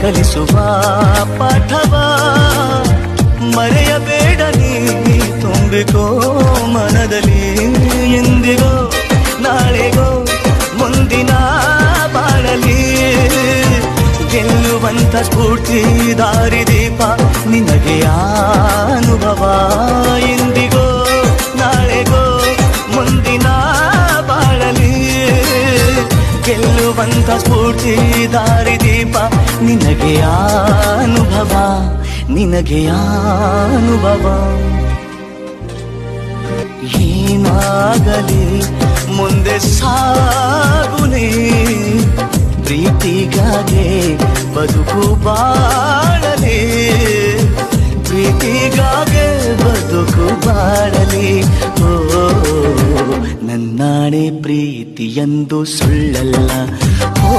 ಕಲಿಸುವ ಪಾಠವ ಮರೆಯಬೇಡ ನೀ ತುಂಬಿಕೋ ಮನದಲ್ಲಿ ಎಂದಿಗೋ ನಾಳೆಗೋ ಮುಂದಿನ ಬಾಳಲಿ ಗೆಲ್ಲುವಂತ ಸ್ಫೂರ್ತಿ ದಾರಿದೀಪ ನಿನಗೆ ಅನುಭವ ಎಂದಿಗೋ ನಾಳೆಗೋ ಮುಂದಿನ ಬಾಳಲಿ ಗೆಲ್ಲುವಂತ ಸ್ಫೂರ್ತಿ ದಾರಿದೀಪ ನಿನಗೆ ಅನುಭವ ನಿನಗೆ ಅನುಭವ ಏನಾಗಲಿ ಮುಂದೆ ಸಾಗುನೇ ಪ್ರೀತಿಗಾಗೆ ಬದುಕು ಬಾಳಲಿ ಪ್ರೀತಿಗಾಗೆ ಬದುಕು ಬಾಳಲಿ ಓ ನನ್ನಾಣೆ ಪ್ರೀತಿಯಂದು ಸುಳ್ಳಲ್ಲ ಓ